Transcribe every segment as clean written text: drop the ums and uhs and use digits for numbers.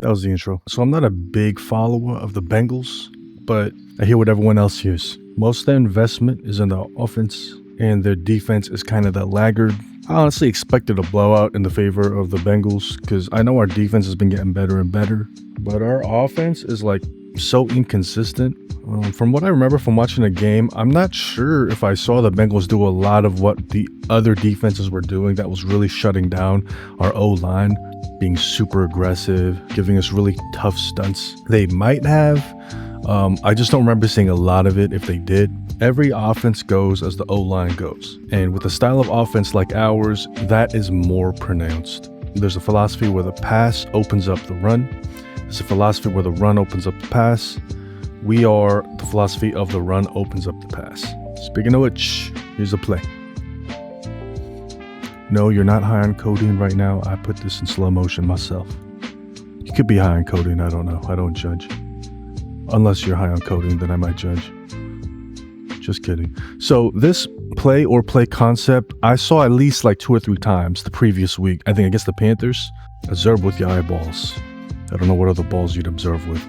That was the intro. So I'm not a big follower of the Bengals, but I hear what everyone else hears. Most of their investment is in the offense, and their defense is kind of the laggard. I honestly expected a blowout in the favor of the Bengals because I know our defense has been getting better and better, but our offense is like so inconsistent. From what I remember from watching the game, I'm not sure if I saw the Bengals do a lot of what the other defenses were doing that was really shutting down our O-line, being super aggressive, giving us really tough stunts. They might have. I just don't remember seeing a lot of it if they did. Every offense goes as the O-line goes. And with a style of offense like ours, that is more pronounced. There's a philosophy where the pass opens up the run. There's a philosophy where the run opens up the pass. We are the philosophy of the run opens up the pass. Speaking of which, here's a play. No, you're not high on codeine right now. I put this in slow motion myself. You could be high on codeine, I don't know. I don't judge. Unless you're high on codeine, then I might judge. Just kidding. So this play or play concept, I saw at least like 2 or 3 times the previous week. I think against the Panthers. Observe with your eyeballs. I don't know what other balls you'd observe with.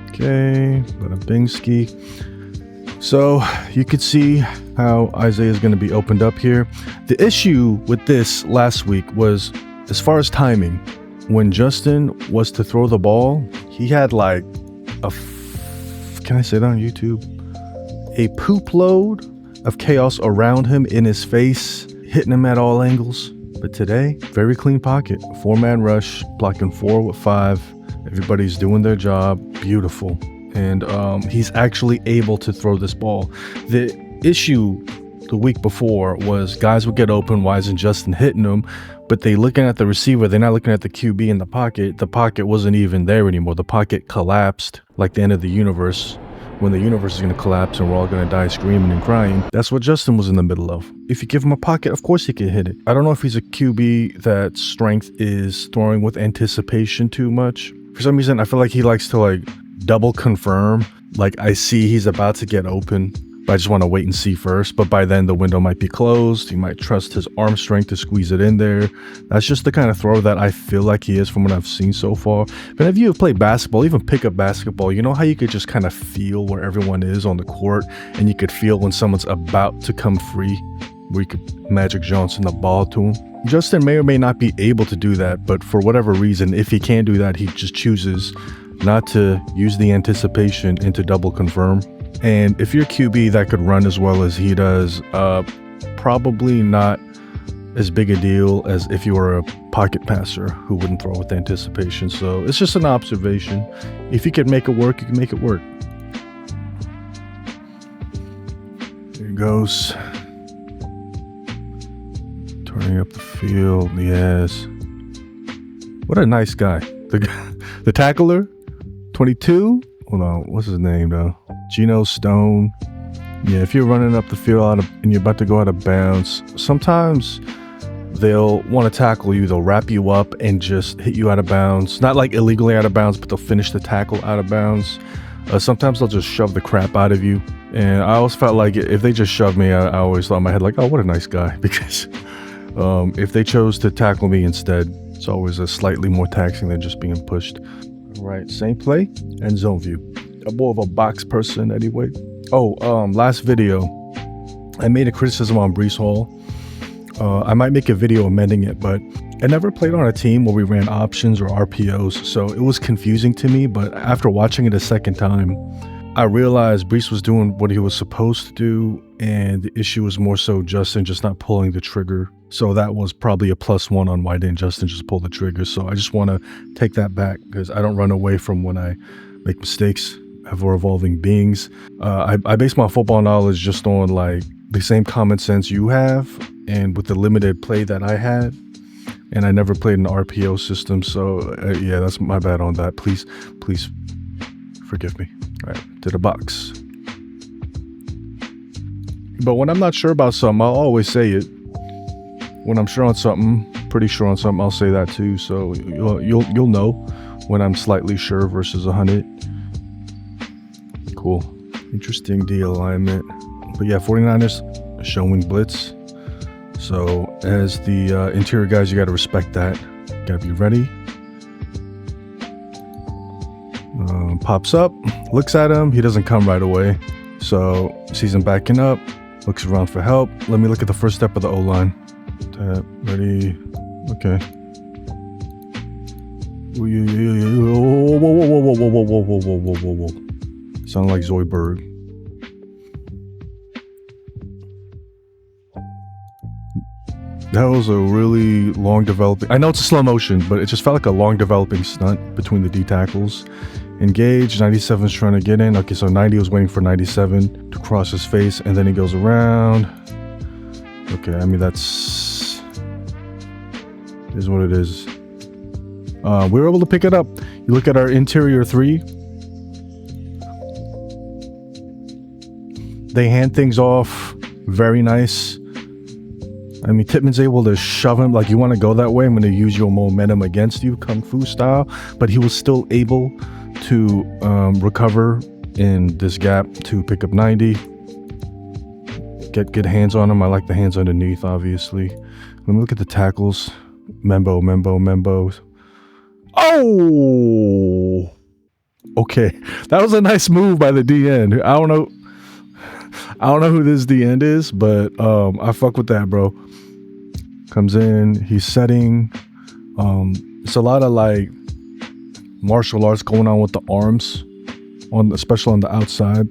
Okay, bada bingski. So you could see how Isaiah is going to be opened up here. The issue with this last week was, as far as timing, when Justin was to throw the ball, he had like can I say that on YouTube? A poop load of chaos around him, in his face, hitting him at all angles. But today, very clean pocket, 4-man rush, blocking 4 with 5. Everybody's doing their job. Beautiful. And he's actually able to throw this ball. The issue the week before was guys would get open. Why isn't Justin hitting them? But they looking at the receiver. They're not looking at the QB in the pocket. The pocket wasn't even there anymore. The pocket collapsed like the end of the universe. When the universe is going to collapse and we're all going to die screaming and crying. That's what Justin was in the middle of. If you give him a pocket, of course he can hit it. I don't know if he's a QB that strength is throwing with anticipation too much. For some reason, I feel like he likes to like double confirm. Like I see he's about to get open, but I just want to wait and see first. But by then the window might be closed. He might trust his arm strength to squeeze it in there. That's just the kind of throw that I feel like he is from what I've seen so far. But if you have played basketball, even pick up basketball, you know how you could just kind of feel where everyone is on the court, and you could feel when someone's about to come free, where you could Magic Johnson the ball to him. Justin may or may not be able to do that, but for whatever reason, if he can do that, he just chooses not to use the anticipation and to double confirm. And if you're QB that could run as well as he does, probably not as big a deal as if you were a pocket passer who wouldn't throw with anticipation. So it's just an observation. If you can make it work, you can make it work. There he goes. Turning up the field, yes. What a nice guy. The tackler, 22. Hold on, what's his name though? Geno Stone. Yeah, if you're running up the field and you're about to go out of bounds, sometimes they'll want to tackle you. They'll wrap you up and just hit you out of bounds. Not like illegally out of bounds, but they'll finish the tackle out of bounds. Sometimes they'll just shove the crap out of you. And I always felt like if they just shoved me, I always thought in my head like, oh, what a nice guy. Because if they chose to tackle me instead, it's always a slightly more taxing than just being pushed. All right, same play and zone view. I'm more of a box person anyway. Oh, last video, I made a criticism on Breece Hall. I might make a video amending it, but I never played on a team where we ran options or RPOs, so it was confusing to me. But after watching it a second time, I realized Breece was doing what he was supposed to do, and the issue was more so Justin just not pulling the trigger. So that was probably a +1 on why didn't Justin just pull the trigger. So I just want to take that back because I don't run away from when I make mistakes. We're evolving beings. I base my football knowledge just on like the same common sense you have, and with the limited play that I had, and I never played an RPO system. So yeah, that's my bad on that. Please forgive me. All right, to the box. But when I'm not sure about something, I'll always say it. When I'm sure on something, pretty sure on something, I'll say that too. So you'll know when I'm slightly sure versus 100. Cool. Interesting D alignment. But yeah, 49ers showing blitz. So as the interior guys, you got to respect that. Got to be ready. pops up, looks at him. He doesn't come right away. So sees him backing up, looks around for help. Let me look at the first step of the O-line. Tap, ready, okay. Whoa. Sound like Zoidberg. That was a really long developing, I know it's a slow motion, but it just felt like a long developing stunt between the D tackles. Engage, 97's trying to get in. Okay, so 90 was waiting for 97 to cross his face, and then he goes around. Okay, I mean, that's is what it is. We were able to pick it up. You look at our interior 3. They hand things off very nice. I mean, Tippmann's able to shove him like, you want to go that way, I'm going to use your momentum against you, Kung Fu style. But he was still able to recover in this gap to pick up 90. Get good hands on him. I like the hands underneath, obviously. Let me look at the tackles. Membo. Oh! Okay. That was a nice move by the DN. I don't know who this DN is, but I fuck with that, bro. Comes in, he's setting. It's a lot of like martial arts going on with the arms, especially on the outside.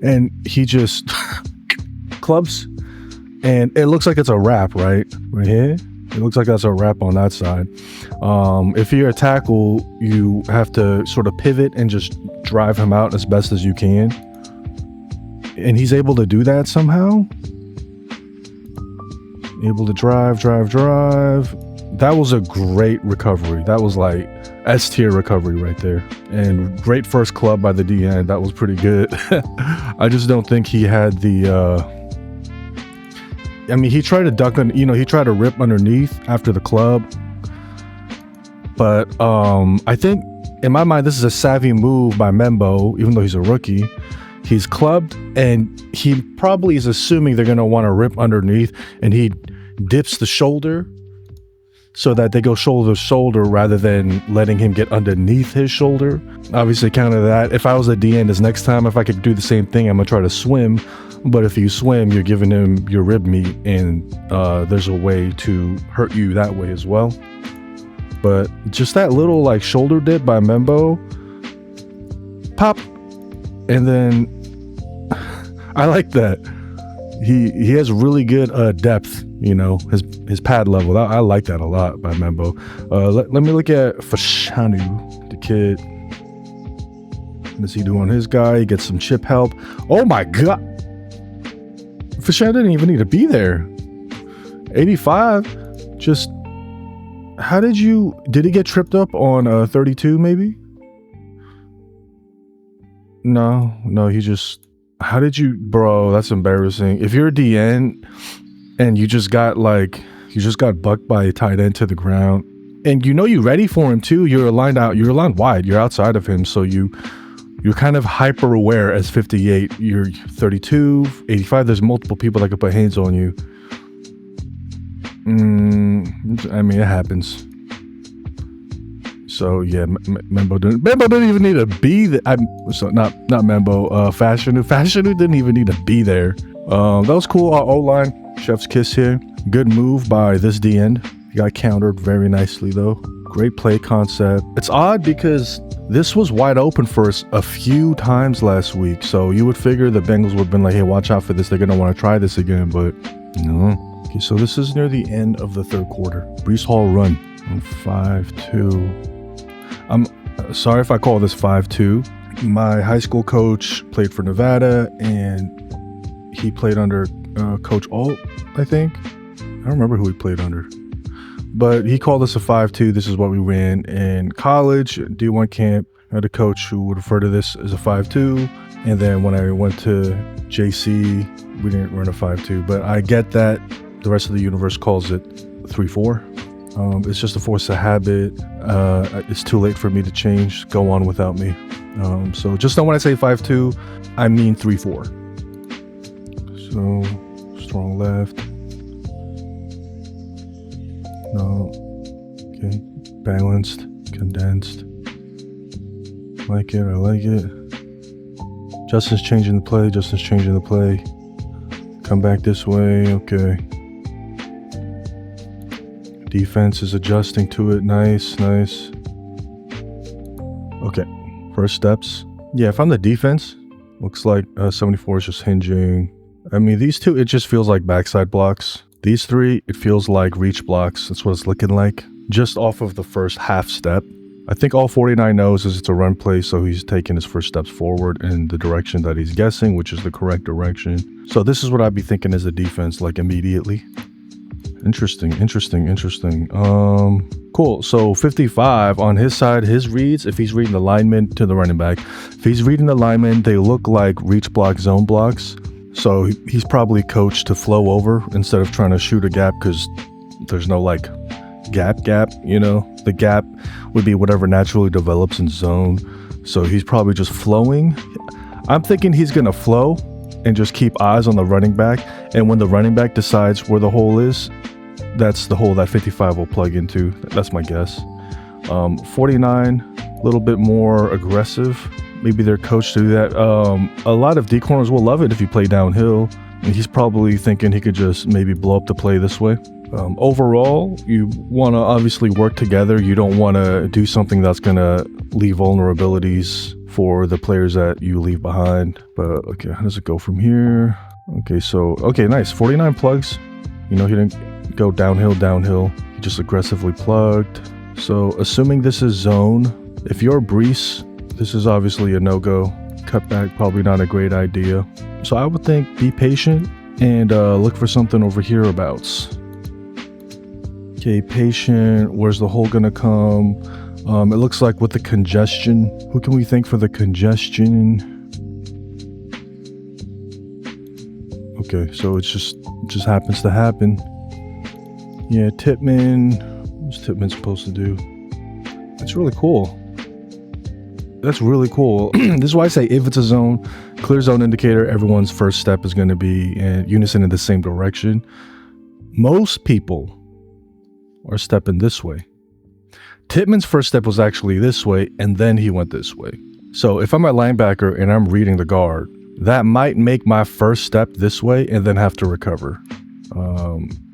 And he just clubs, and it looks like it's a wrap, right here. It looks like that's a wrap on that side. If you're a tackle, you have to sort of pivot and just drive him out as best as you can. And he's able to do that somehow. Able to drive. That was a great recovery. That was like S-tier recovery right there. And great first club by the DN. That was pretty good. I just don't think he had the... I mean, he tried to duck, he tried to rip underneath after the club. But I think, in my mind, this is a savvy move by Membo, even though he's a rookie. He's clubbed, and he probably is assuming they're going to want to rip underneath, and he dips the shoulder so that they go shoulder to shoulder rather than letting him get underneath his shoulder. Obviously, counter that. If I was a DN this next time, if I could do the same thing, I'm going to try to swim. But if you swim, you're giving him your rib meat, and there's a way to hurt you that way as well. But just that little like shoulder dip by Membo, pop, and then I like that. He has really good depth, his pad level. I like that a lot by Membo. Let me look at Fashanu, the kid. What does he do on his guy? He gets some chip help. Oh my God. Fashanu didn't even need to be there. 85. Just, did he get tripped up on 32 maybe? No, he just, bro, that's embarrassing. If you're a DN and you just got bucked by a tight end to the ground, and you're ready for him too, you're aligned wide, you're outside of him, so you're kind of hyper aware as 58, you're 32, 85, there's multiple people that could put hands on you. I mean, it happens. So yeah, Membo didn't even need to be there. Not Membo. Fashanu didn't even need to be there. That was cool. Our O-line, chef's kiss here. Good move by this D-end. He got countered very nicely though. Great play concept. It's odd because this was wide open for us a few times last week. So you would figure the Bengals would have been like, hey, watch out for this. They're gonna want to try this again, but no. Okay, so this is near the end of the third quarter. Breece Hall run on 5-2. I'm sorry if I call this 5-2. My high school coach played for Nevada, and he played under Coach Alt, I think. I don't remember who he played under. But he called us a 5-2. This is what we ran in college, D1 camp. I had a coach who would refer to this as a 5-2. And then when I went to JC, we didn't run a 5-2. But I get that the rest of the universe calls it 3-4. It's just a force of habit. It's too late for me to change. Go on without me. So just know when I say 5-2, I mean 3-4. So strong left. No. Okay. Balanced. Condensed. like it. I like it. Justin's changing the play. Come back this way. Okay. Defense is adjusting to it. Nice. Okay. First steps. Yeah, if I'm the defense, looks like 74 is just hinging. I mean, these two, it just feels like backside blocks. These three, it feels like reach blocks. That's what it's looking like. Just off of the first half step. I think all 49 knows is it's a run play, so he's taking his first steps forward in the direction that he's guessing, which is the correct direction. So this is what I'd be thinking as a defense, like immediately. Interesting. Cool. So 55 on his side, his reads, if he's reading the lineman to the running back, if he's reading the lineman, they look like reach block, zone blocks. So he's probably coached to flow over instead of trying to shoot a gap because there's no like gap, you know, the gap would be whatever naturally develops in zone. So he's probably just flowing. I'm thinking he's going to flow and just keep eyes on the running back. And when the running back decides where the hole is, that's the hole that 55 will plug into. That's my guess. 49, a little bit more aggressive. Maybe they're coached to do that. A lot of D corners will love it if you play downhill. And he's probably thinking he could just maybe blow up the play this way. Overall, you want to obviously work together. You don't want to do something that's going to leave vulnerabilities for the players that you leave behind. But okay, how does it go from here? Okay, nice. 49 plugs. You know, he didn't go downhill. He just aggressively plugged. So assuming this is zone, if you're Brees, this is obviously a no-go. Cutback, probably not a great idea. So I would think be patient and look for something over hereabouts. Okay, patient. Where's the hole gonna come? It looks like with the congestion. Who can we think for the congestion? Okay, so it just happens to happen. Yeah, Tippmann. What's Tippmann supposed to do? That's really cool. This is why I say if it's a zone, clear zone indicator, everyone's first step is going to be in unison in the same direction. Most people are stepping this way. Tippmann's first step was actually this way, and then he went this way. So if I'm a linebacker and I'm reading the guard, that might make my first step this way and then have to recover.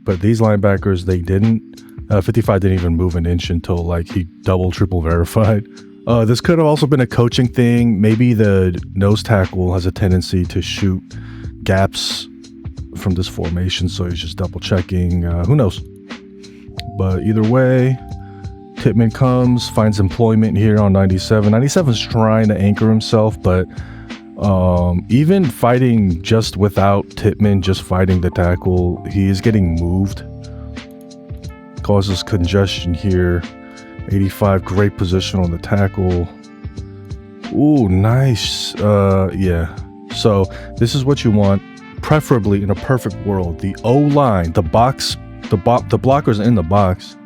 But these linebackers, they didn't. 55 didn't even move an inch until like he double, triple verified. This could have also been a coaching thing. Maybe the nose tackle has a tendency to shoot gaps from this formation, so he's just double checking. Who knows? But either way, Tippmann comes, finds employment here on 97. 97's trying to anchor himself, but even fighting just without Tippmann, just fighting the tackle, he is getting moved. Causes congestion here. 85, great position on the tackle. Ooh, nice. Yeah. So this is what you want, preferably in a perfect world. The O-line, the blockers in the box,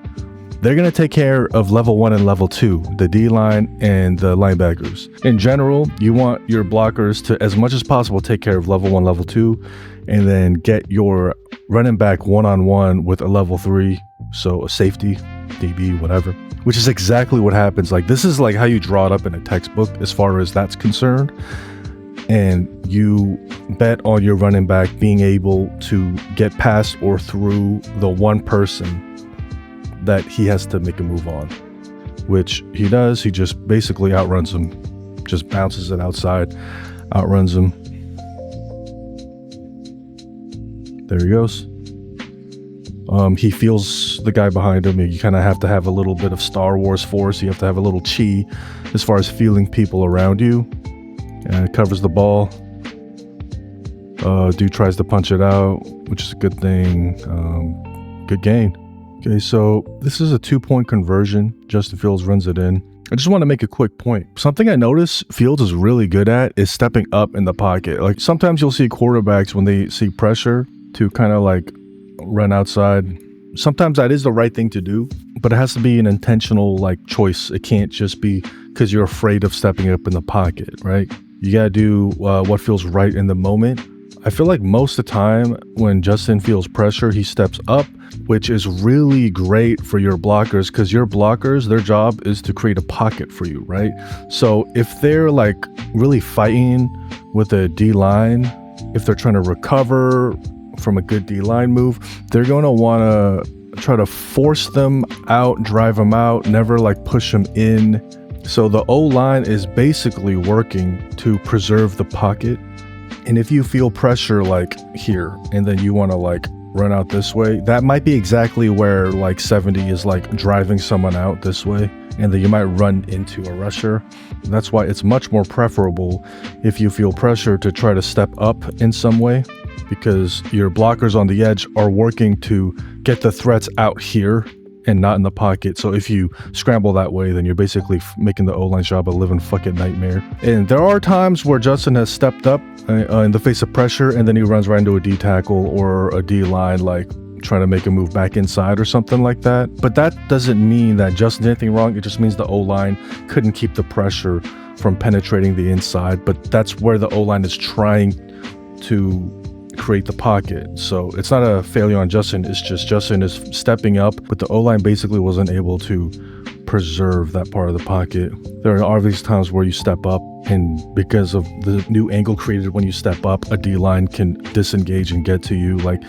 they're going to take care of level 1 and level 2, the D-line and the linebackers. In general, you want your blockers to, as much as possible, take care of level 1, level 2, and then get your running back one-on-one with a level 3, so a safety, DB, whatever, which is exactly what happens. Like, this is like how you draw it up in a textbook as far as that's concerned. And you bet on your running back being able to get past or through the one person that he has to make a move on, which he does. He just basically outruns him, just bounces it outside, outruns him. There he goes. He feels the guy behind him. You kind of have to have a little bit of Star Wars force. You have to have a little chi as far as feeling people around you. And covers the ball. Dude tries to punch it out, which is a good thing. Good gain. Okay, so this is a 2-point conversion. Justin Fields runs it in. I just want to make a quick point. Something I notice Fields is really good at is stepping up in the pocket. Like, sometimes you'll see quarterbacks when they see pressure to kind of like run outside. Sometimes that is the right thing to do, but it has to be an intentional like choice. It can't just be because you're afraid of stepping up in the pocket, right? You got to do what feels right in the moment. I feel like most of the time when Justin feels pressure, he steps up, which is really great for your blockers because your blockers, their job is to create a pocket for you, right? So if they're like really fighting with a D-line, if they're trying to recover from a good D-line move, they're going to want to try to force them out, drive them out, never like push them in. So the O-line is basically working to preserve the pocket. And if you feel pressure like here, and then you want to like run out this way, that might be exactly where like 70 is like driving someone out this way, and then you might run into a rusher. That's why it's much more preferable if you feel pressure to try to step up in some way, because your blockers on the edge are working to get the threats out here and not in the pocket. So if you scramble that way, then you're basically making the O-line job a living fucking nightmare. And there are times where Justin has stepped up in the face of pressure, and then he runs right into a D tackle or a D line, like trying to make a move back inside or something like that. But that doesn't mean that Justin did anything wrong. It just means the O-line couldn't keep the pressure from penetrating the inside. But that's where the O-line is trying to create the pocket. So it's not a failure on Justin, it's just Justin is stepping up, but the O-line basically wasn't able to preserve that part of the pocket. There are obvious times where you step up, and because of the new angle created when you step up, a D-line can disengage and get to you. Like,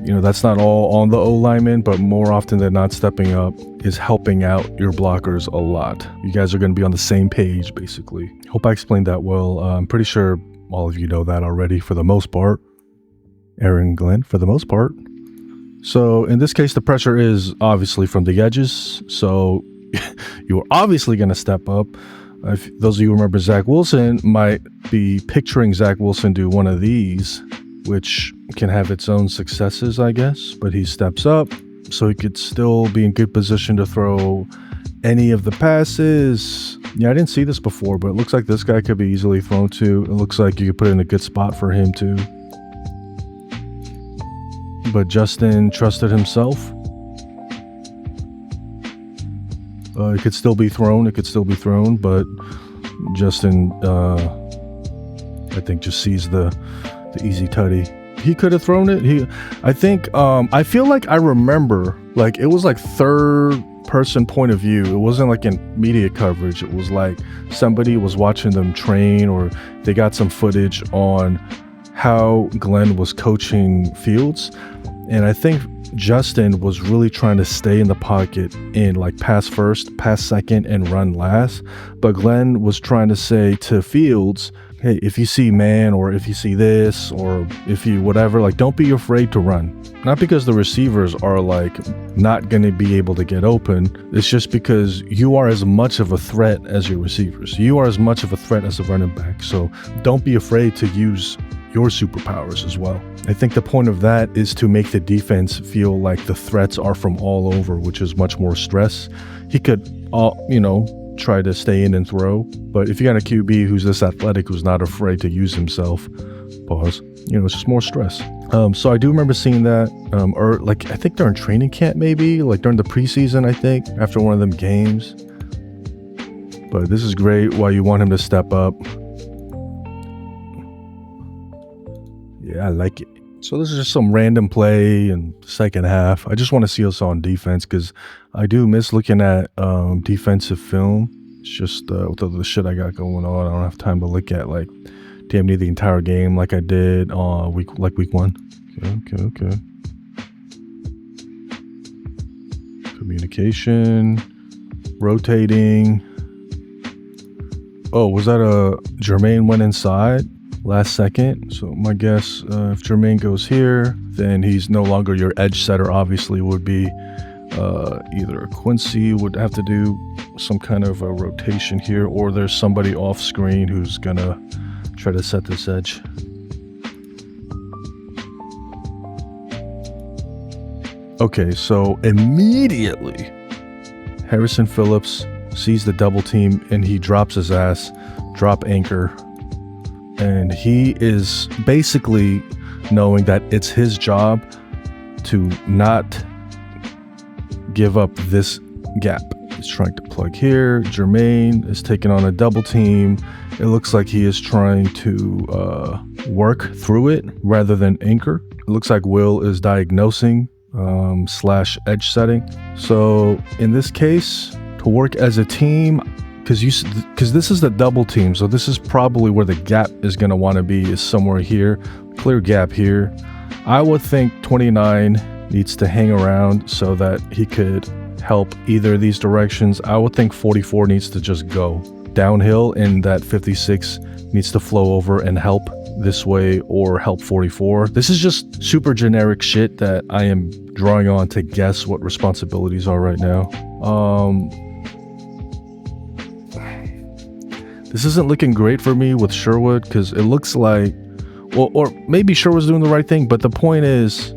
you know, that's not all on the O-lineman, but more often than not, stepping up is helping out your blockers a lot. You guys are going to be on the same page, basically. Hope I explained that well. I'm pretty sure all of you know that already for the most part. Aaron, Glenn, for the most part. So in this case, the pressure is obviously from the edges. So you're obviously going to step up. If those of you who remember Zach Wilson might be picturing Zach Wilson do one of these, which can have its own successes, I guess. But he steps up so he could still be in good position to throw any of the passes. Yeah, I didn't see this before, but it looks like this guy could be easily thrown to. It looks like you could put it in a good spot for him too. But Justin trusted himself. It could still be thrown. But Justin, I think, just sees the easy tutty. He could have thrown it. I feel like I remember, like, it was like third person point of view. It wasn't like in media coverage. It was like somebody was watching them train, or they got some footage on how Glenn was coaching Fields. And I think Justin was really trying to stay in the pocket in like pass first, pass second, and run last. But Glenn was trying to say to Fields, hey, if you see man, or if you see this, or if you whatever, like, don't be afraid to run. Not because the receivers are like not going to be able to get open. It's just because you are as much of a threat as your receivers. You are as much of a threat as a running back. So don't be afraid to use your superpowers as well. I think the point of that is to make the defense feel like the threats are from all over, which is much more stress. He could, try to stay in and throw, but if you got a QB who's this athletic, who's not afraid to use himself, it's just more stress. So I do remember seeing that, or like, I think during training camp, maybe like during the preseason, I think after one of them games. But this is great while you want him to step up. Yeah, I like it. So this is just some random play in the second half. I just want to see us on defense because I do miss looking at defensive film. It's just with all the shit I got going on, I don't have time to look at like damn near the entire game like I did week one. Okay. Communication, rotating. Oh, was that Jermaine went inside last second? So my guess, if Jermaine goes here, then he's no longer your edge setter. Obviously would be either Quincy would have to do some kind of a rotation here, or there's somebody off screen who's gonna try to set this edge. Okay, so immediately Harrison Phillips sees the double team and he drops his ass, drop anchor. And he is basically knowing that it's his job to not give up this gap. He's trying to plug here. Jermaine is taking on a double team. It looks like he is trying to work through it rather than anchor. It looks like Will is diagnosing / edge setting. So in this case, to work as a team, because this is the double team, so this is probably where the gap is going to want to be, is somewhere here. Clear gap here. I would think 29 needs to hang around so that he could help either of these directions. I would think 44 needs to just go downhill, and that 56 needs to flow over and help this way or help 44. This is just super generic shit that I am drawing on to guess what responsibilities are right now. This isn't looking great for me with Sherwood, because it looks like, well, or maybe Sherwood's doing the right thing, but the point is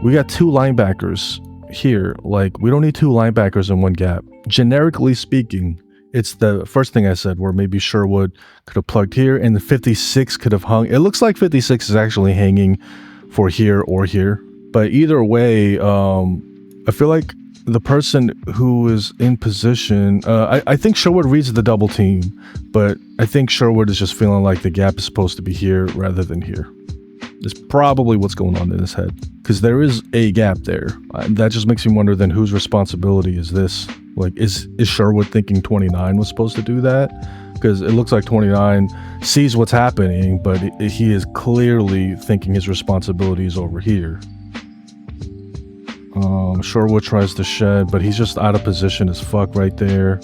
we got two linebackers here. Like, we don't need two linebackers in one gap. Generically speaking, it's the first thing I said, where maybe Sherwood could have plugged here and the 56 could have hung. It looks like 56 is actually hanging for here or here. But either way, I feel like the person who is in position, I think Sherwood reads the double team, but I think Sherwood is just feeling like the gap is supposed to be here rather than here. That's probably what's going on in his head, because there is a gap there. That just makes me wonder then whose responsibility is this? Like, is Sherwood thinking 29 was supposed to do that? Because it looks like 29 sees what's happening, but he is clearly thinking his responsibility is over here. Sherwood tries to shed, but he's just out of position as fuck right there.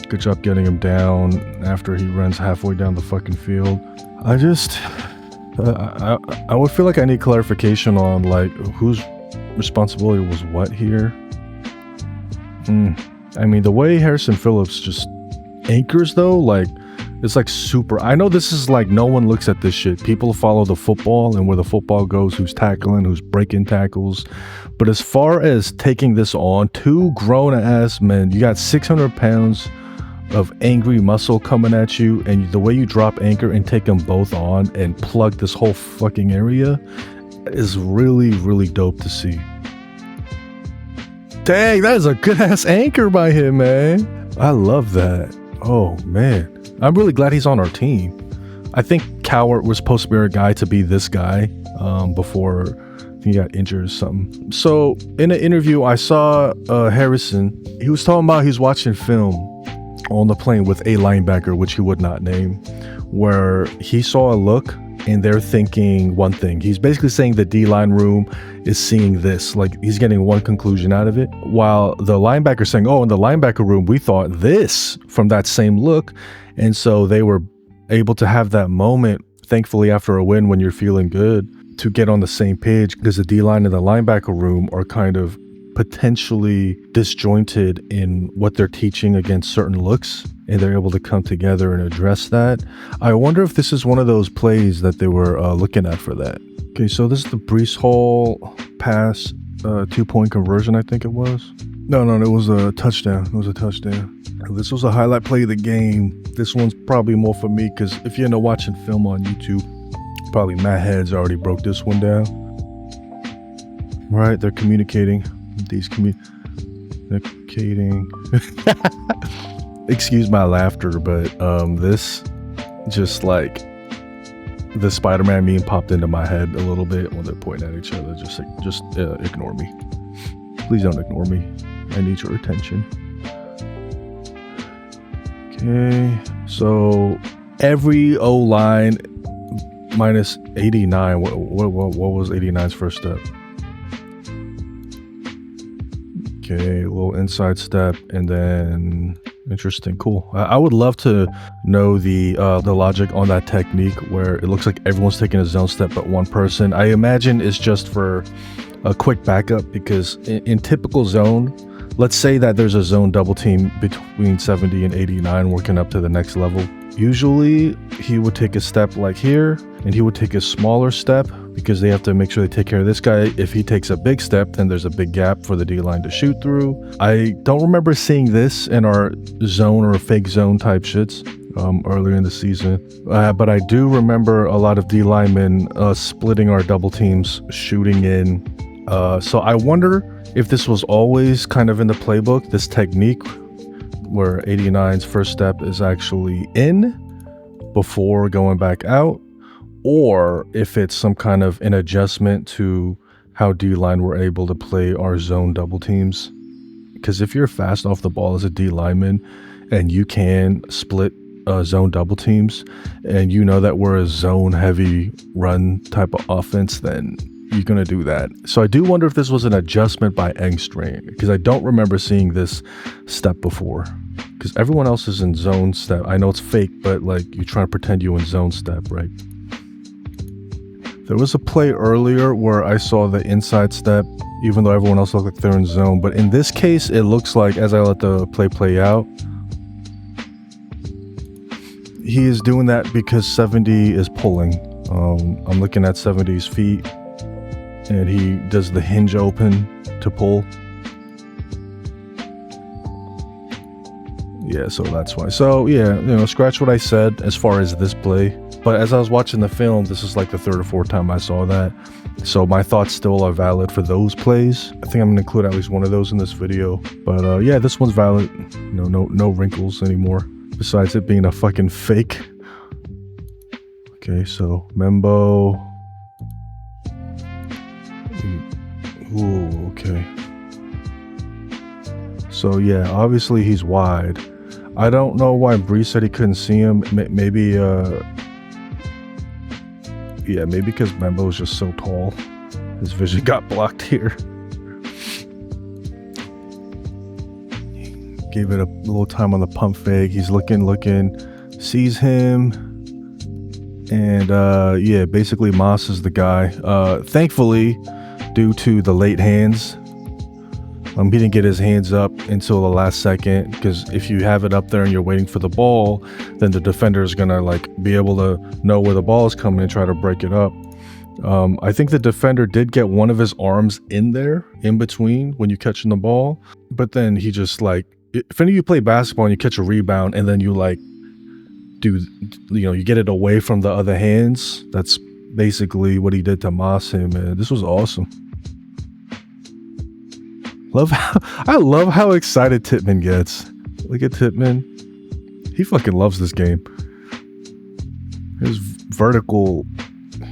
Good job getting him down after he runs halfway down the fucking field. I would feel like I need clarification on like whose responsibility was what here. I mean, the way Harrison Phillips just anchors though, like, it's like super. I know this is like, no one looks at this shit. People follow the football and where the football goes, who's tackling, who's breaking tackles. But as far as taking this on, two grown ass men, you got 600 pounds of angry muscle coming at you, and the way you drop anchor and take them both on and plug this whole fucking area is really, really dope to see. Dang, that is a good ass anchor by him, man. I love that. Oh man, I'm really glad he's on our team. I think Cowart was supposed to be our guy to be this guy before he got injured or something. So in an interview, I saw Harrison. He was talking about he's watching film on the plane with a linebacker, which he would not name, where he saw a look and they're thinking one thing. He's basically saying the D-line room is seeing this, like he's getting one conclusion out of it, while the linebacker saying, oh, in the linebacker room, we thought this from that same look. And so they were able to have that moment, thankfully, after a win when you're feeling good, to get on the same page, because the D-line and the linebacker room are kind of potentially disjointed in what they're teaching against certain looks, and they're able to come together and address that. I wonder if this is one of those plays that they were looking at for that. Okay, so this is the Breece Hall pass, 2-point conversion, I think it was. No, it was a touchdown. It was a touchdown. This was a highlight play of the game. This one's probably more for me, because if you end up watching film on YouTube, probably Matt Heads already broke this one down. Right, they're communicating. These communicating. Excuse my laughter, but this just like the Spider-Man meme popped into my head a little bit when they're pointing at each other. Just ignore me. Please don't ignore me. I need your attention. Okay, so every O-line minus 89. What was 89's first step? Okay, a little inside step, and then interesting, cool. I would love to know the logic on that technique where it looks like everyone's taking a zone step but one person. I imagine it's just for a quick backup, because in typical zone, let's say that there's a zone double team between 70 and 89 working up to the next level. Usually he would take a step like here, and he would take a smaller step because they have to make sure they take care of this guy. If he takes a big step, then there's a big gap for the D-line to shoot through. I don't remember seeing this in our zone or fake zone type shits earlier in the season. But I do remember a lot of D-linemen splitting our double teams, shooting in So I wonder if this was always kind of in the playbook, this technique where 89's first step is actually in before going back out, or if it's some kind of an adjustment to how D-line were able to play our zone double teams. Because if you're fast off the ball as a D lineman and you can split zone double teams, and you know that we're a zone heavy run type of offense, then you're going to do that. So I do wonder if this was an adjustment by Engstrom, because I don't remember seeing this step before. Because everyone else is in zone step. I know it's fake, but like you try to pretend you're in zone step, right? There was a play earlier where I saw the inside step, even though everyone else looked like they're in zone. But in this case, it looks like, as I let the play out, he is doing that because 70 is pulling. I'm looking at 70's feet, and he does the hinge open to pull. Yeah, so that's why. So yeah, scratch what I said as far as this play. But as I was watching the film, this is like the third or fourth time I saw that. So my thoughts still are valid for those plays. I think I'm gonna include at least one of those in this video. But yeah, this one's valid. No wrinkles anymore. Besides it being a fucking fake. Okay, so Membo. Ooh, okay. So yeah, obviously he's wide. I don't know why Bree said he couldn't see him. Maybe maybe because Membo is just so tall. His vision got blocked here. Gave it a little time on the pump fake. He's looking, sees him. And yeah, basically Moss is the guy. Thankfully, due to the late hands, he didn't get his hands up until the last second, because if you have it up there and you're waiting for the ball, then the defender is gonna like be able to know where the ball is coming and try to break it up. I think the defender did get one of his arms in there, in between when you catching the ball, but then he just like, if any of you play basketball and you catch a rebound and then you like you get it away from the other hands, that's basically what he did to Moss. Man, this was awesome. I love how excited Tippmann gets. Look at Tippmann. He fucking loves this game. His vertical,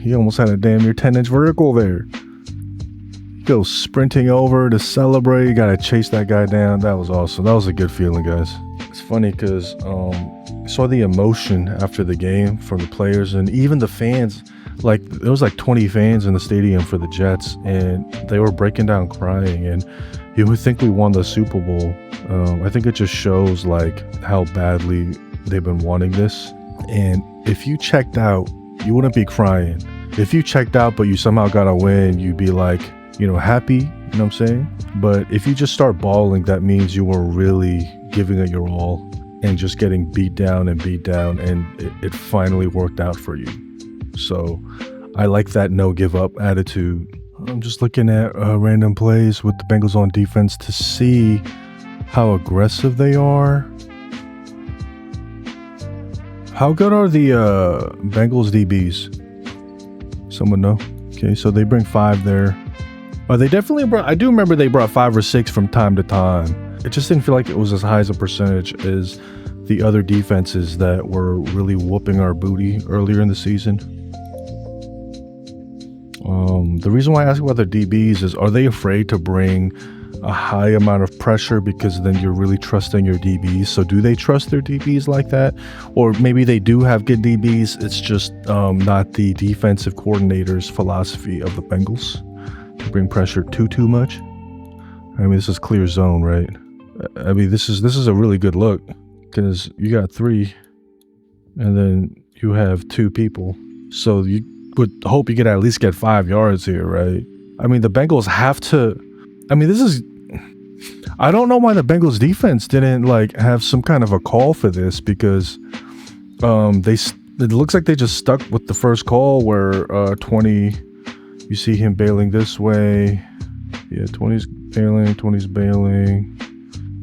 he almost had a damn near 10-inch vertical there. He goes sprinting over to celebrate. You gotta chase that guy down. That was awesome. That was a good feeling, guys. It's funny because I saw the emotion after the game from the players and even the fans. Like, there was like 20 fans in the stadium for the Jets, and they were breaking down crying, and you would think we won the Super Bowl. I think it just shows like how badly they've been wanting this. And if you checked out, you wouldn't be crying. If you checked out but you somehow got a win, you'd be like, happy, you know what I'm saying? But if you just start bawling, that means you were really giving it your all and just getting beat down, and it finally worked out for you. So I like that no give up attitude. I'm just looking at random plays with the Bengals on defense to see how aggressive they are. How good are the Bengals DBs? Someone know? Okay, so they bring 5 there. They definitely brought, I do remember they brought 5 or 6 from time to time. It just didn't feel like it was as high as a percentage as the other defenses that were really whooping our booty earlier in the season. The reason why I ask about the DBs is, are they afraid to bring a high amount of pressure because then you're really trusting your DBs? So do they trust their DBs like that? Or maybe they do have good DBs, it's just not the defensive coordinator's philosophy of the Bengals to bring pressure too much. I mean, this is clear zone, right? I mean, this is a really good look because you got 3 and then you have 2 people. So you would hope you could at least get 5 yards here, right? I mean, the Bengals have to, I don't know why the Bengals defense didn't like have some kind of a call for this, because it looks like they just stuck with the first call where 20, you see him bailing this way. Yeah, 20's bailing.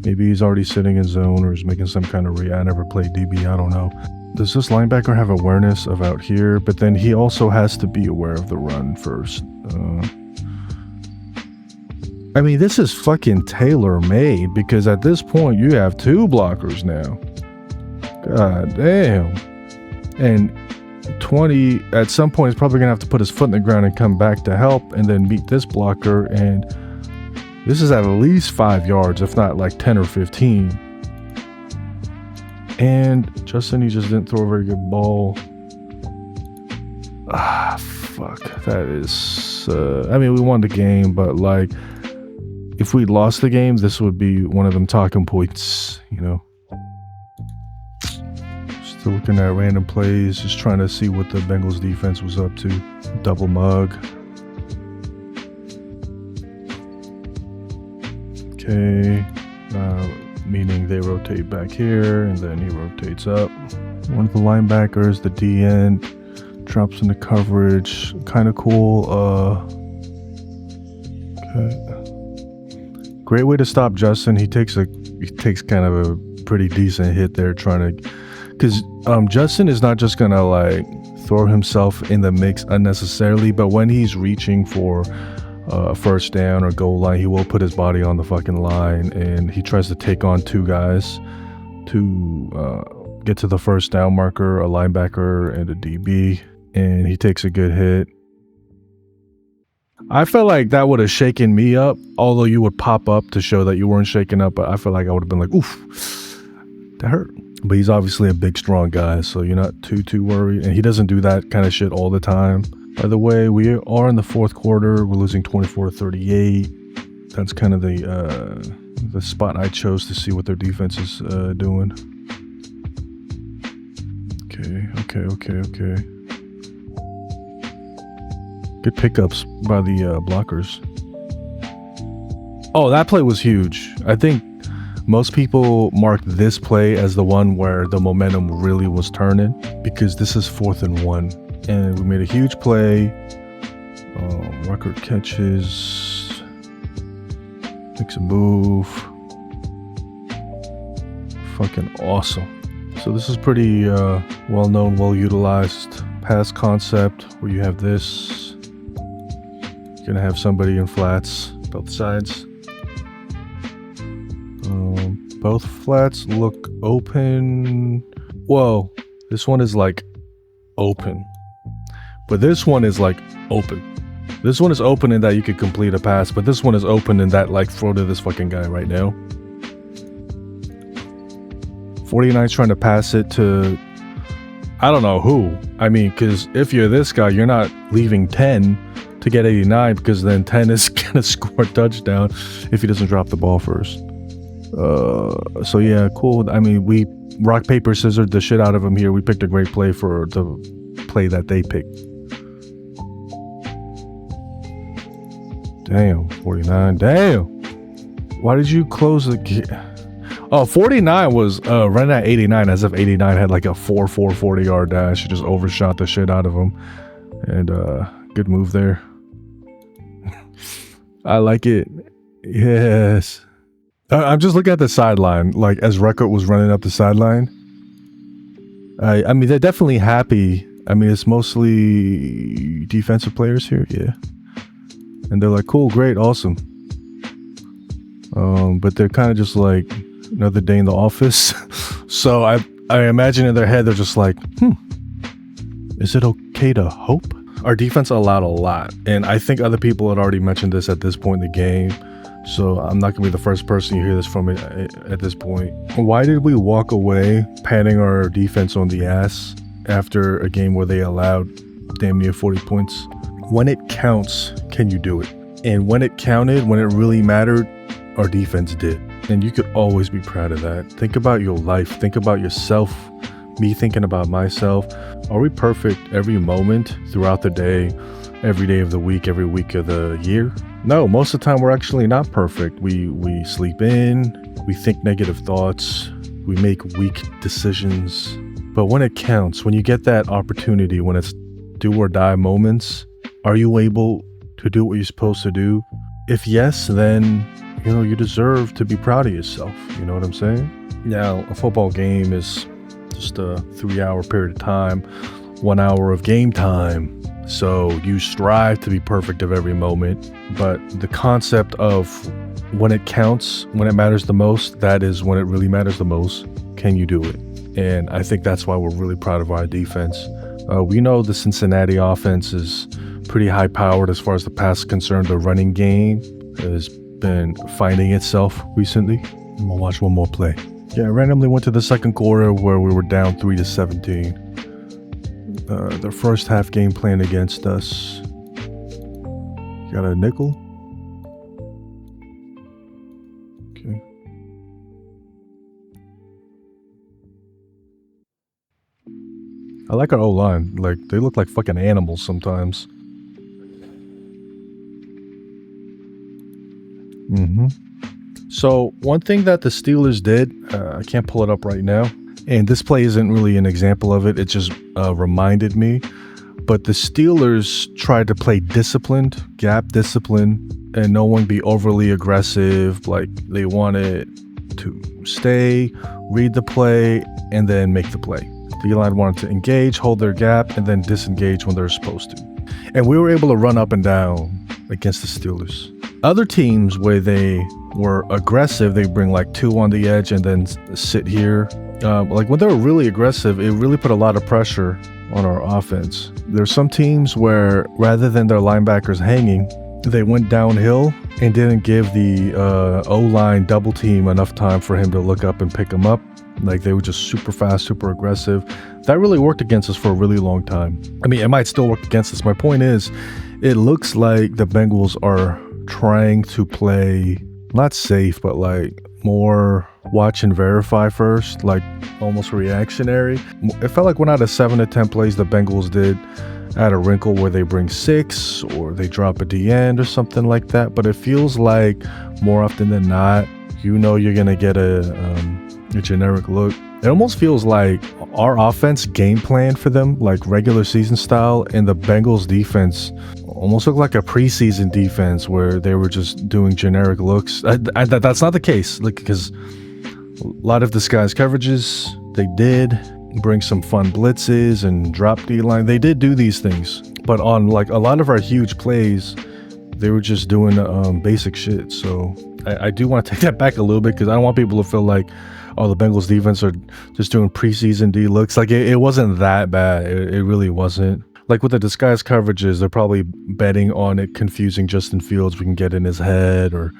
Maybe he's already sitting in zone or is making some kind of read. I never played DB, I don't know. Does this linebacker have awareness of out here? But then he also has to be aware of the run first. I mean, this is fucking tailor-made because at this point you have 2 blockers now. God damn. And 20 at some point is probably gonna have to put his foot in the ground and come back to help and then meet this blocker, and this is at least 5 yards, if not like 10 or 15. And Justin, he just didn't throw a very good ball. Fuck. That is I mean, we won the game, but like if we lost the game, this would be one of them talking points, you know. Still looking at random plays, just trying to see what the Bengals defense was up to. Double mug. Okay. Meaning they rotate back here, and then he rotates up. One of the linebackers, the D end, drops into coverage. Kind of cool. Okay. Great way to stop Justin. He takes kind of a pretty decent hit there, trying to, because Justin is not just gonna like throw himself in the mix unnecessarily, but when he's reaching for a first down or goal line, he will put his body on the fucking line, and he tries to take on 2 guys to get to the first down marker, a linebacker and a DB, and he takes a good hit. I felt like that would have shaken me up, although you would pop up to show that you weren't shaken up, but I feel like I would have been like, oof, that hurt. But he's obviously a big, strong guy, so you're not too worried, and he doesn't do that kind of shit all the time. By the way, we are in the 4th quarter. We're losing 24-38. That's kind of the spot I chose to see what their defense is doing. Okay. Good pickups by the blockers. Oh, that play was huge. I think most people marked this play as the one where the momentum really was turning, because this is 4th and 1. And we made a huge play. Record catches. Makes a move. Fucking awesome. So this is pretty well-known, well-utilized pass concept where you have this. You're gonna have somebody in flats, both sides. Both flats look open. Whoa, this one is like open. But this one is like open. This one is open in that you could complete a pass, but this one is open in that like throw to this fucking guy right now. 49's trying to pass it to, I don't know who. I mean, because if you're this guy, you're not leaving 10 to get 89, because then 10 is gonna score a touchdown if he doesn't drop the ball first. So yeah, cool. I mean, we rock, paper, scissors the shit out of him here. We picked a great play for the play that they picked. Damn, 49. Damn. Why did you close the game? Oh, 49 was running at 89 as if 89 had like a 4-4 40-yard dash. He just overshot the shit out of him. And good move there. I like it. Yes. I'm just looking at the sideline, like as Record was running up the sideline. I mean, they're definitely happy. I mean, it's mostly defensive players here, yeah. And they're like, cool, great, awesome. But they're kind of just like another day in the office. So I imagine in their head, they're just like, is it okay to hope? Our defense allowed a lot. And I think other people had already mentioned this at this point in the game. So I'm not going to be the first person you hear this from at this point. Why did we walk away patting our defense on the ass after a game where they allowed damn near 40 points? When it counts, can you do it? And when it counted, when it really mattered, our defense did. And you could always be proud of that. Think about your life. Think about yourself. Me thinking about myself. Are we perfect every moment throughout the day, every day of the week, every week of the year? No, most of the time we're actually not perfect. We sleep in, we think negative thoughts, we make weak decisions. But when it counts, when you get that opportunity, when it's do or die moments, are you able to do what you're supposed to do? If yes, then, you know, you deserve to be proud of yourself. You know what I'm saying? Now, a football game is just a 3-hour period of time, 1 hour of game time. So you strive to be perfect of every moment, but the concept of when it counts, when it matters the most, that is when it really matters the most. Can you do it? And I think that's why we're really proud of our defense. We know the Cincinnati offense is pretty high powered as far as the pass is concerned. The running game has been finding itself recently. I'm gonna watch one more play. Yeah, I randomly went to the second quarter where we were down 3-17. Their first half game plan against us. Got a nickel. Okay. I like our O-line. Like, they look like fucking animals sometimes. So one thing that the Steelers did, I can't pull it up right now, and this play isn't really an example of it. It just reminded me. But the Steelers tried to play disciplined, gap discipline, and no one be overly aggressive. Like, they wanted to stay, read the play, and then make the play. The line wanted to engage, hold their gap, and then disengage when they're supposed to. And we were able to run up and down against the Steelers. Other teams where they were aggressive, they bring like 2 on the edge and then sit here. Like when they were really aggressive, it really put a lot of pressure on our offense. There's some teams where rather than their linebackers hanging, they went downhill and didn't give the O-line double team enough time for him to look up and pick him up. Like, they were just super fast, super aggressive. That really worked against us for a really long time. I mean, it might still work against us. My point is, it looks like the Bengals are trying to play not safe, but like more watch and verify first, like almost reactionary. It felt like 1 out of 7 to 10 plays the Bengals did at a wrinkle where they bring 6 or they drop at the end or something like that. But it feels like more often than not, you know, you're gonna get a generic look. It almost feels like our offense game plan for them, like regular season style, and the Bengals defense almost looked like a preseason defense where they were just doing generic looks. That's not the case, like, because a lot of disguised coverages, they did bring some fun blitzes and drop D-line. They did do these things, but on like a lot of our huge plays, they were just doing basic shit. So I do want to take that back a little bit because I don't want people to feel like, oh, the Bengals defense are just doing preseason D looks. Like, it wasn't that bad. It really wasn't. Like with the disguised coverages, they're probably betting on it confusing Justin Fields. We can get in his head or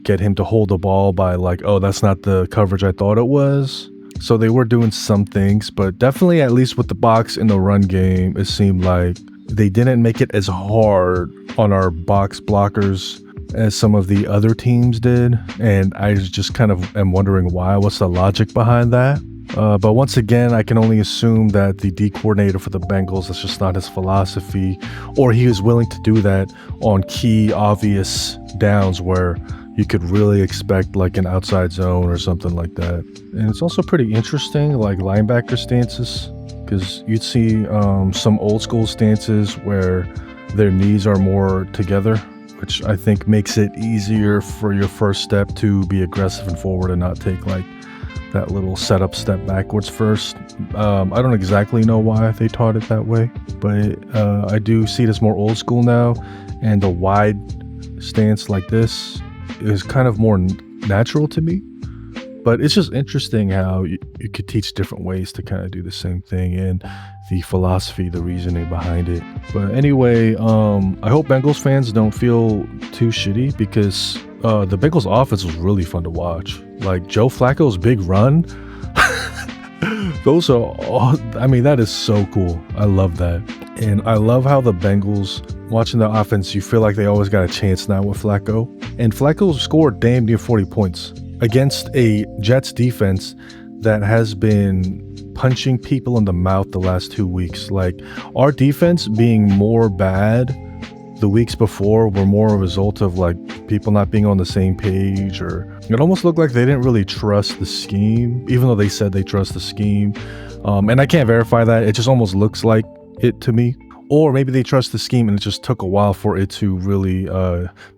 get him to hold the ball by like, oh, that's not the coverage I thought it was. So they were doing some things, but definitely at least with the box in the run game, it seemed like they didn't make it as hard on our box blockers as some of the other teams did. And I just kind of am wondering why. What's the logic behind that? But once again, I can only assume that the D coordinator for the Bengals, that's just not his philosophy, or he was willing to do that on key, obvious downs where you could really expect like an outside zone or something like that. And it's also pretty interesting, like linebacker stances, because you'd see some old school stances where their knees are more together, which I think makes it easier for your first step to be aggressive and forward and not take like that little setup step backwards first. I don't exactly know why they taught it that way, but I do see it as more old school now, and the wide stance like this is kind of more natural to me. But it's just interesting how you could teach different ways to kind of do the same thing, and the philosophy, the reasoning behind it. But anyway, I hope Bengals fans don't feel too shitty, because the Bengals offense was really fun to watch. Like Joe Flacco's big run, those are all, I mean, that is so cool. I love that. And I love how the Bengals, watching the offense, you feel like they always got a chance now with Flacco. And Flacco scored damn near 40 points against a Jets defense that has been punching people in the mouth the last 2 weeks. Like, our defense being more bad the weeks before were more a result of like people not being on the same page, or it almost looked like they didn't really trust the scheme, even though they said they trust the scheme. And I can't verify that. It just almost looks like it to me. Or maybe they trust the scheme and it just took a while for it to really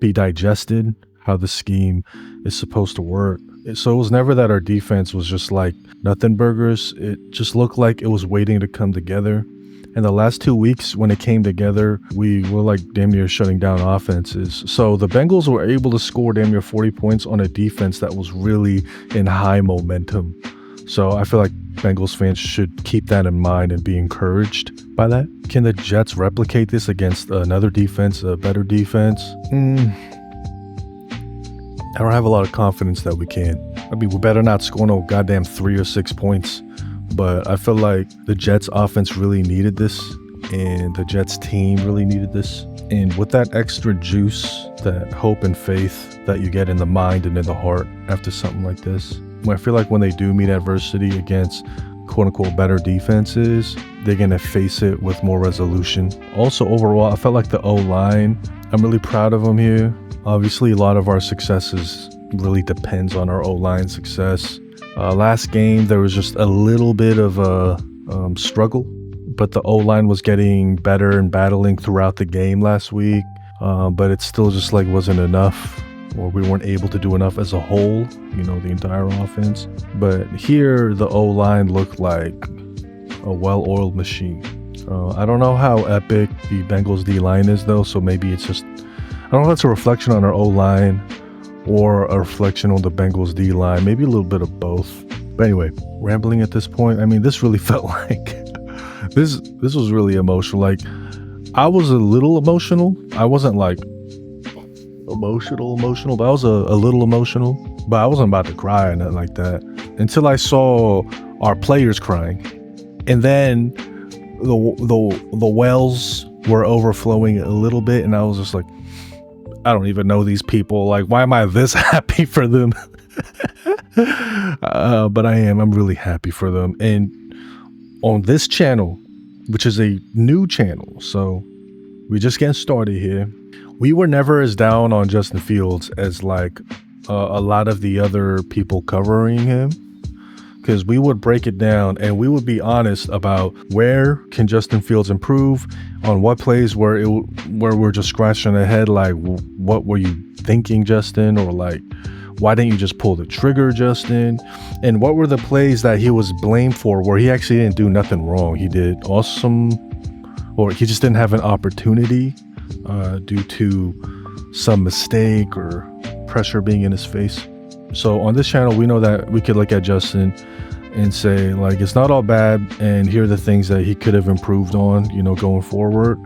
be digested, how the scheme is supposed to work. So it was never that our defense was just like nothing burgers. It just looked like it was waiting to come together. And the last 2 weeks when it came together, we were like damn near shutting down offenses. So the Bengals were able to score damn near 40 points on a defense that was really in high momentum. So I feel like Bengals fans should keep that in mind and be encouraged by that. Can the Jets replicate this against another defense, a better defense? I don't have a lot of confidence that we can. I mean, we better not score no goddamn 3 or 6 points. But I feel like the Jets offense really needed this, and the Jets team really needed this. And with that extra juice, that hope and faith that you get in the mind and in the heart after something like this, I feel like when they do meet adversity against quote-unquote better defenses, they're going to face it with more resolution. Also, overall, I felt like the O-line, I'm really proud of them here. Obviously, a lot of our successes really depends on our O-line success. Last game, there was just a little bit of a struggle, but the O-line was getting better and battling throughout the game last week, but it still just like wasn't enough, or we weren't able to do enough as a whole, the entire offense. But here, the O-line looked like a well-oiled machine. I don't know how epic the Bengals D-line is, though, so maybe it's just, I don't know if that's a reflection on our O-line or a reflection on the Bengals D-line, maybe a little bit of both. But anyway, rambling at this point, I mean, this really felt like, this was really emotional. Like, I was a little emotional. I wasn't like emotional, but I was a little emotional, but I wasn't about to cry or nothing like that until I saw our players crying. And then the wells were overflowing a little bit, and I was just like, I don't even know these people. Like, why am I this happy for them? But I'm really happy for them. And on this channel, which is a new channel, so we're just getting started here, we were never as down on Justin Fields as like a lot of the other people covering him, because we would break it down and we would be honest about where can Justin Fields improve, on what plays where we're just scratching our head, like, what were you thinking, Justin? Or like, why didn't you just pull the trigger, Justin? And what were the plays that he was blamed for where he actually didn't do nothing wrong? He did awesome, or he just didn't have an opportunity due to some mistake or pressure being in his face. So on this channel, we know that we could look at Justin and say, like, it's not all bad, and here are the things that he could have improved on, going forward.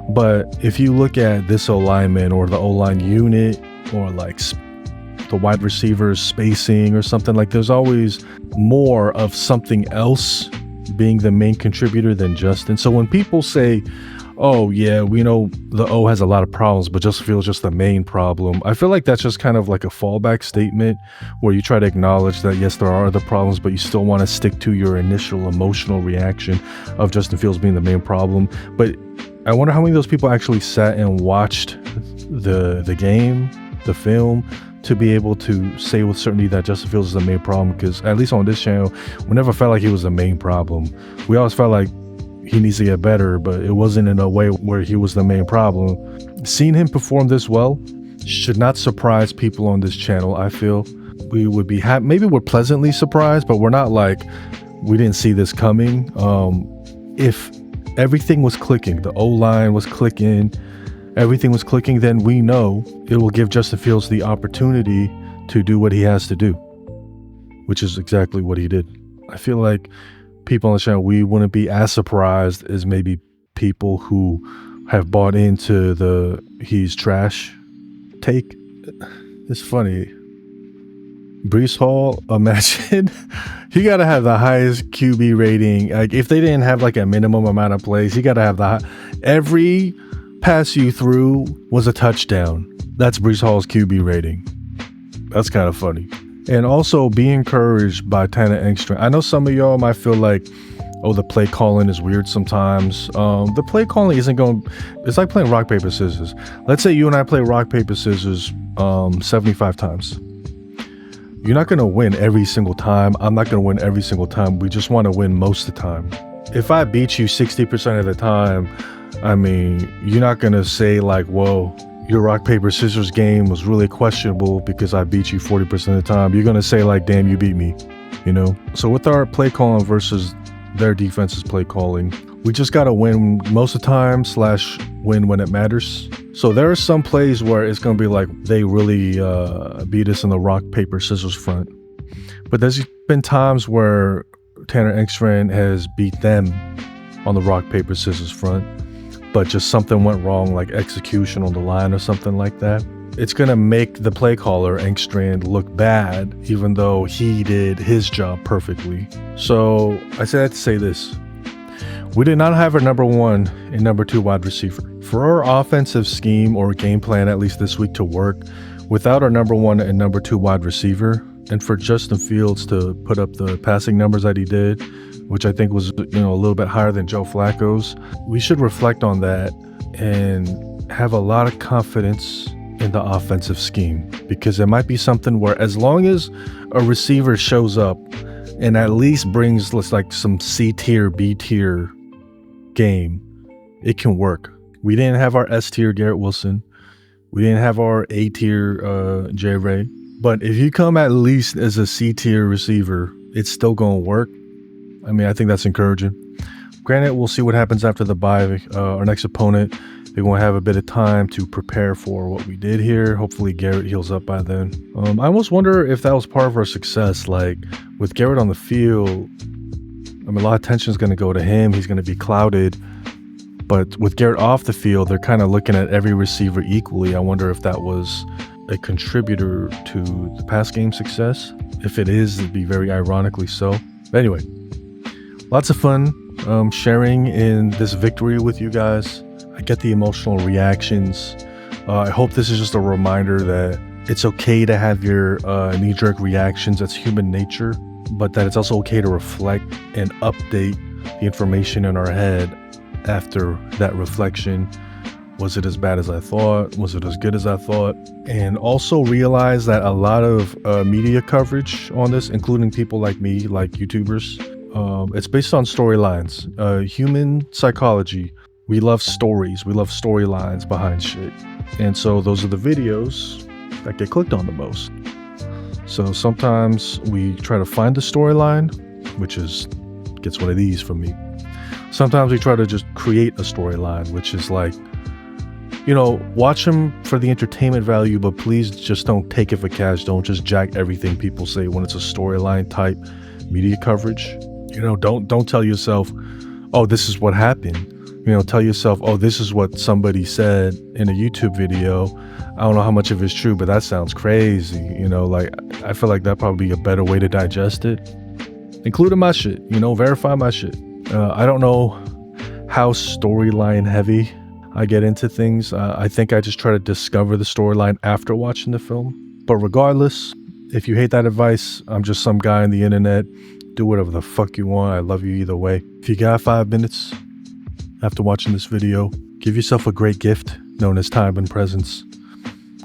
But if you look at this O-lineman or the O-line unit, or like the wide receivers spacing or something, like, there's always more of something else being the main contributor than Justin. So when people say, oh yeah, we know the O has a lot of problems, but Justin Fields just the main problem, I feel like that's just kind of like a fallback statement where you try to acknowledge that yes, there are other problems, but you still want to stick to your initial emotional reaction of Justin Fields being the main problem. But I wonder how many of those people actually sat and watched the game, the film, to be able to say with certainty that Justin Fields is the main problem. Because at least on this channel, we never felt like he was the main problem. We always felt like he needs to get better, but it wasn't in a way where he was the main problem. Seeing him perform this well should not surprise people on this channel. I feel we would be happy. Maybe we're pleasantly surprised, but we're not like, we didn't see this coming. If everything was clicking, the O-line was clicking, everything was clicking, then we know it will give Justin Fields the opportunity to do what he has to do, which is exactly what he did. I feel like people on the channel, we wouldn't be as surprised as maybe people who have bought into the he's trash take. It's funny. Breece Hall, imagine, he got to have the highest QB rating. Like, if they didn't have like a minimum amount of plays, he got to have every pass you threw was a touchdown. That's Breece Hall's QB rating. That's kind of funny. And also be encouraged by Tanner Engstrom. I know some of y'all might feel like, oh, the play calling is weird sometimes. The play calling isn't going, it's like playing rock, paper, scissors. Let's say you and I play rock, paper, scissors 75 times. You're not going to win every single time. I'm not going to win every single time. We just want to win most of the time. If I beat you 60% of the time, I mean, you're not going to say like, whoa, your rock, paper, scissors game was really questionable because I beat you 40% of the time. You're going to say like, damn, you beat me, So with our play calling versus their defense's play calling, We just got to win most of the time / win when it matters. So there are some plays where it's going to be like they really beat us in the rock, paper, scissors front. But there's been times where Tanner Engstrand has beat them on the rock, paper, scissors front, but just something went wrong, like execution on the line or something like that. It's going to make the play caller, Engstrand, look bad, even though he did his job perfectly. So I said that to say this. We did not have our number 1 and number 2 wide receiver. For our offensive scheme or game plan, at least this week, to work without our number 1 and number 2 wide receiver, and for Justin Fields to put up the passing numbers that he did, which I think was, a little bit higher than Joe Flacco's, we should reflect on that and have a lot of confidence in the offensive scheme, because it might be something where as long as a receiver shows up and at least brings like some C tier, B tier game, it can work. We didn't have our S tier Garrett Wilson. We didn't have our A tier J Ray. But if you come at least as a C tier receiver, it's still going to work. I mean, I think that's encouraging. Granted, we'll see what happens after the bye. Our next opponent, they're going to have a bit of time to prepare for what we did here. Hopefully Garrett heals up by then. I almost wonder if that was part of our success. Like with Garrett on the field, I mean, a lot of attention is going to go to him. He's going to be clouded. But with Garrett off the field, they're kind of looking at every receiver equally. I wonder if that was a contributor to the pass game success. If it is, it'd be very ironically so. But anyway, lots of fun sharing in this victory with you guys. I get the emotional reactions. I hope this is just a reminder that it's okay to have your knee-jerk reactions. That's human nature. But that it's also okay to reflect and update the information in our head after that reflection. Was it as bad as I thought? Was it as good as I thought? And also realize that a lot of media coverage on this, including people like me, like YouTubers, it's based on storylines. Human psychology. We love stories. We love storylines behind shit. And so those are the videos that get clicked on the most. So sometimes we try to find the storyline, which gets one of these from me. Sometimes we try to just create a storyline, which is like, watch them for the entertainment value, but please just don't take it for cash. Don't just jack everything people say when it's a storyline type media coverage. Don't tell yourself, oh, this is what happened. Tell yourself, oh, this is what somebody said in a YouTube video. I don't know how much of it's true, but that sounds crazy. I feel like that'd probably be a better way to digest it. Including my shit, verify my shit. I don't know how storyline heavy I get into things. I think I just try to discover the storyline after watching the film. But regardless, if you hate that advice, I'm just some guy on the internet. Do whatever the fuck you want. I love you either way. If you got 5 minutes after watching this video, give yourself a great gift known as time and presence.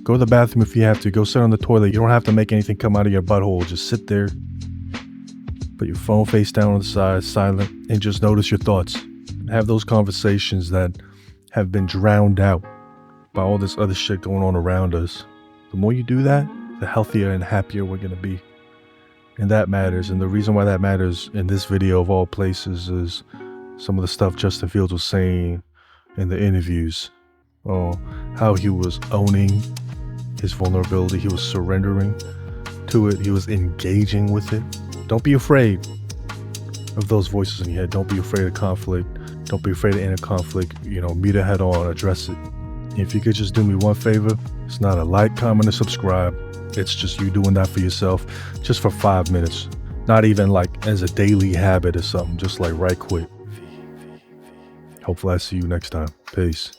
Go to the bathroom if you have to. Go sit on the toilet. You don't have to make anything come out of your butthole. Just sit there. Put your phone face down on the side, silent, and just notice your thoughts. Have those conversations that have been drowned out by all this other shit going on around us. The more you do that, the healthier and happier we're going to be. And that matters. And the reason why that matters in this video of all places is some of the stuff Justin Fields was saying in the interviews. Oh, how he was owning his vulnerability. He was surrendering to it. He was engaging with it. Don't be afraid of those voices in your head. Don't be afraid of conflict. Don't be afraid of inner conflict. Meet it head on, address it. If you could just do me one favor, it's not a like, comment, or subscribe. It's just you doing that for yourself, just for 5 minutes. Not even like as a daily habit or something, just like right quick. Hopefully I see you next time. Peace.